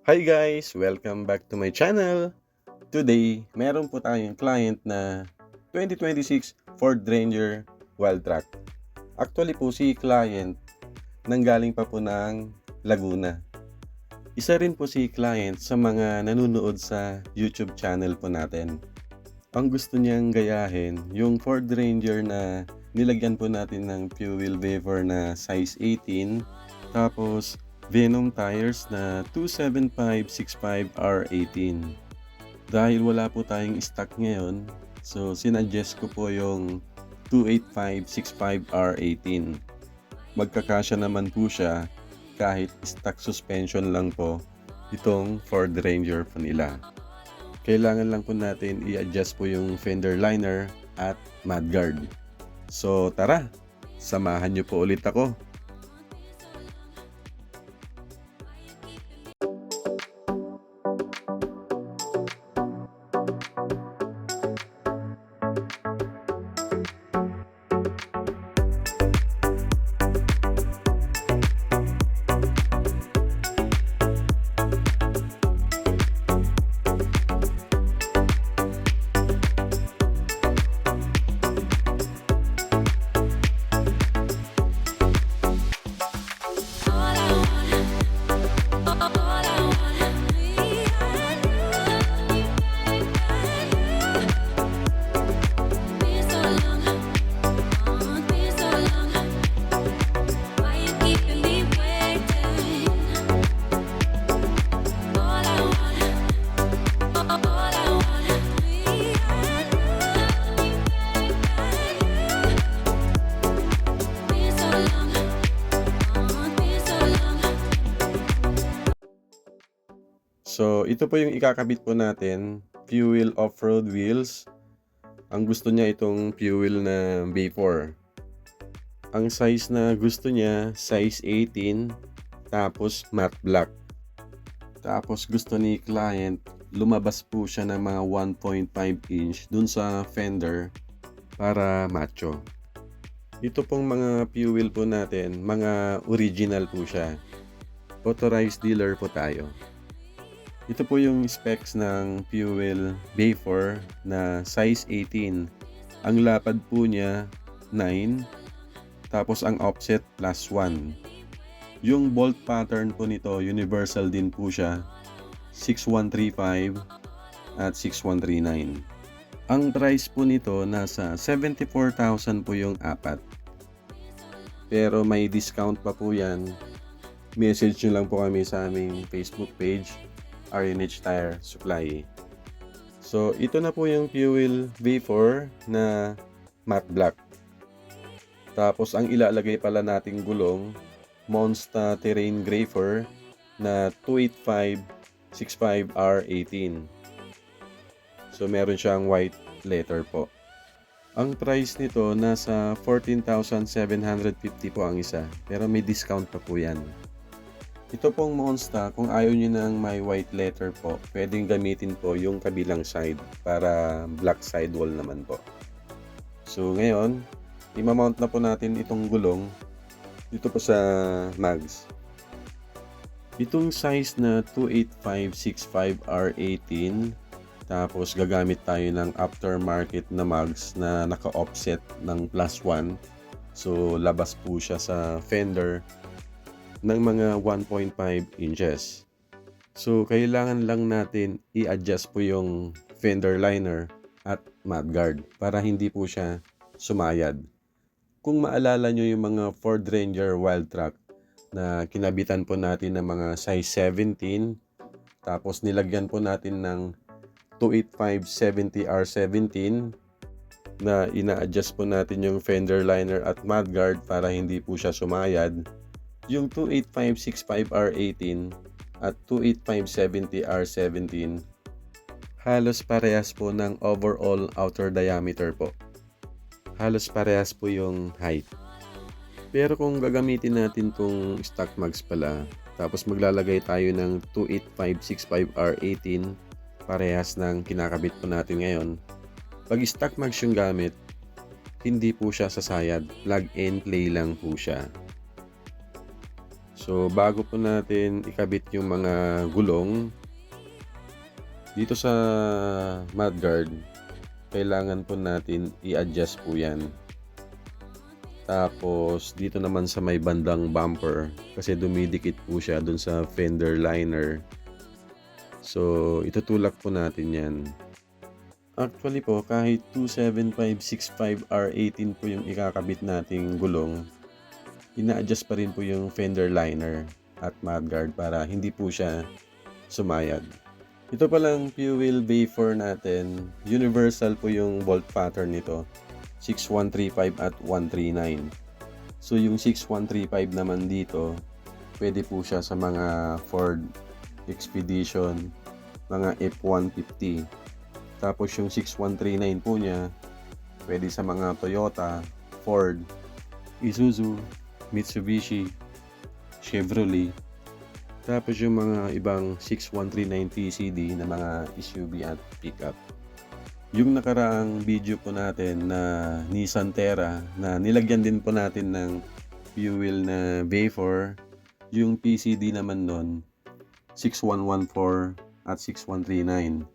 Hi guys! Welcome back to my channel! Today, meron po tayong client na 2026 Ford Ranger Wildtrak. Actually po si client nanggaling pa po ng Laguna. Isa rin po si client sa mga nanonood sa YouTube channel po natin. Ang gusto niyang gayahin, yung Ford Ranger na nilagyan po natin ng fuel vapor na size 18, tapos Venom tires na 275/65R18. Dahil wala po tayong stock ngayon, so sinuggest ko po yung 285/65R18. Magkakasya naman po siya kahit stock suspension lang po itong Ford Ranger po nila. Kailangan lang po natin i-adjust po yung fender liner at mudguard. So tara, samahan niyo po ulit ako. So, ito po yung ikakabit po natin, fuel off-road wheels. Ang gusto niya itong fuel na vapor. Ang size na gusto niya, size 18, tapos matte black. Tapos gusto ni client, lumabas po siya ng mga 1.5 inch dun sa fender para macho. Ito pong mga fuel po natin, mga original po siya. Authorized dealer po tayo. Ito po yung specs ng fuel vapor na size 18. Ang lapad po niya 9, tapos ang offset +1. Yung bolt pattern po nito, universal din po siya, 6135 at 6139. Ang price po nito nasa 74,000 po yung apat. Pero may discount pa po yan. Message nyo lang po kami sa aming Facebook page, RNH Tire Supply. So, ito na po yung fuel vapor na matte black. Tapos, ang ilalagay pala nating gulong, Monster Terrain Grafer na 285/65R18. So, meron siyang white letter po. Ang price nito, nasa 14,750 po ang isa. Pero may discount pa po yan. Ito pong Monster, kung ayaw nyo ng may white letter po, pwedeng gamitin po yung kabilang side para black sidewall naman po. So ngayon, imamount na po natin itong gulong dito po sa mags. Itong size na 285/65R18, tapos gagamit tayo ng aftermarket na mags na naka-offset ng +1. So labas po siya sa fender ng mga 1.5 inches. So, kailangan lang natin i-adjust po yung fender liner at mudguard para hindi po siya sumayad. Kung maalala nyo yung mga Ford Ranger Wildtrak na kinabitan po natin ng mga size 17, tapos nilagyan po natin ng 285/70R17 na ina-adjust po natin yung fender liner at mudguard para hindi po siya sumayad. Yung 285/65R18 at 285/70R17 halos parehas po ng overall outer diameter po. Halos parehas po yung height. Pero kung gagamitin natin tong stock mags pala, tapos maglalagay tayo ng 285/65R18 parehas ng kinakabit po natin ngayon, pag stock mags yung gamit, hindi po siya sasayad. Plug and play lang po siya. So, bago po natin ikabit yung mga gulong dito sa mudguard, kailangan po natin i-adjust po yan. Tapos, dito naman sa may bandang bumper, kasi dumidikit po siya dun sa fender liner. So, itutulak po natin yan. Actually po, kahit 275/65R18 po yung ikakabit nating gulong, ina-adjust pa rin po yung fender liner at mudguard para hindi po siya sumayad. Ito palang fuel bay 4 natin, universal po yung bolt pattern nito, 6135 at 139. So yung 6135 naman dito, pwede po siya sa mga Ford Expedition, mga F-150. Tapos yung 6139 po niya, pwede sa mga Toyota, Ford, Isuzu, Mitsubishi, Chevrolet. Tapos yung mga ibang 6139 TCD na mga SUV at pickup. Yung nakaraang video po natin na Nissan Terra na nilagyan din po natin ng fuel na Bay4, yung PCD naman nun 6114 at 6139.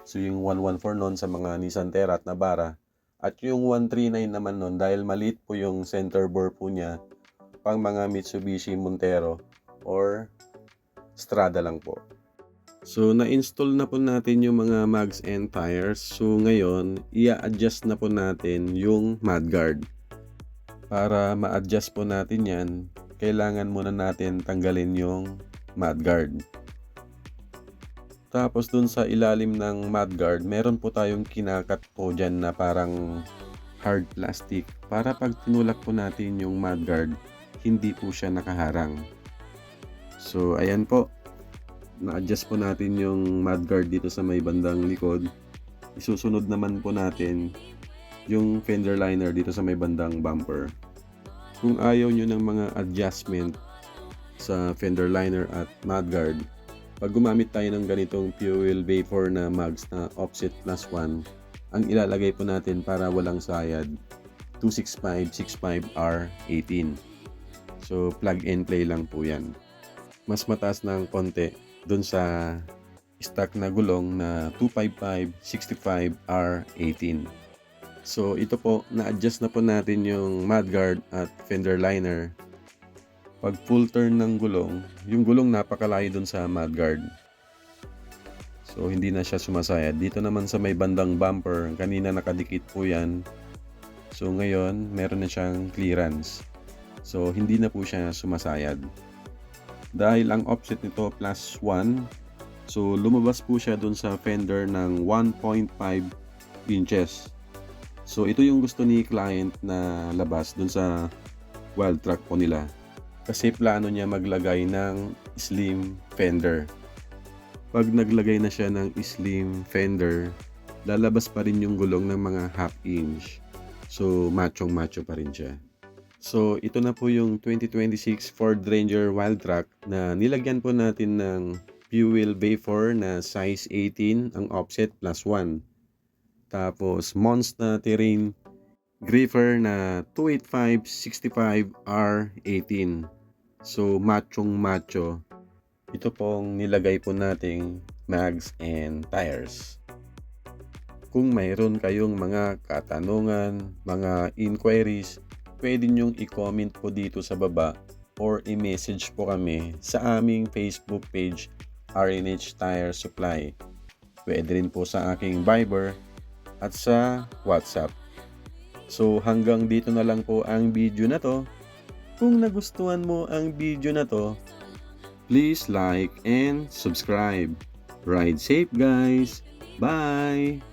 So yung 114 nun sa mga Nissan Terra at Navara, at yung 139 naman nun dahil maliit po yung center bore po niya, pang mga Mitsubishi Montero or Strada lang po. So, na-install na po natin yung mga mags and tires. So, ngayon, i-adjust na po natin yung mudguard. Para ma-adjust po natin yan, kailangan muna natin tanggalin yung mudguard. Tapos, dun sa ilalim ng mudguard, meron po tayong kinakat po dyan na parang hard plastic. Para pag tinulak po natin yung mudguard, hindi po siya nakaharang. So, ayan po. Na-adjust po natin yung mudguard dito sa may bandang likod. Isusunod naman po natin yung fender liner dito sa may bandang bumper. Kung ayaw nyo ng mga adjustment sa fender liner at mudguard, pag gumamit tayo ng ganitong fuel bay 4 na mags na offset +1, ang ilalagay po natin para walang sayad, 265/65R18. So plug and play lang po yan. Mas mataas ng konti doon sa stock na gulong na 255/65R18. So ito po, na-adjust na po natin yung mudguard at fender liner. Pag full turn ng gulong, yung gulong napakalayo doon sa mudguard. So hindi na siya sumasayad. Dito naman sa may bandang bumper, kanina nakadikit po yan. So ngayon, meron na siyang clearance. So hindi na po siya sumasayad. Dahil ang offset nito +1, so lumabas po siya dun sa fender ng 1.5 inches. So ito yung gusto ni client na labas dun sa wild track po nila. Kasi plano niya maglagay ng slim fender. Pag naglagay na siya ng slim fender, lalabas pa rin yung gulong ng mga ½ inch. So machong macho pa rin siya. So, ito na po yung 2026 Ford Ranger Wild Track na nilagyan po natin ng fuel bay 4 na size 18 ang offset +1. Tapos, Mons na terrain gripper na 285/65R18. So, machong macho. Ito pong nilagay po nating mags and tires. Kung mayroon kayong mga katanungan, mga inquiries, pwede nyong i-comment po dito sa baba or i-message po kami sa aming Facebook page, RNH Tire Supply. Pwede rin po sa aking Viber at sa WhatsApp. So hanggang dito na lang po ang video na to. Kung nagustuhan mo ang video na to, please like and subscribe. Ride safe guys! Bye!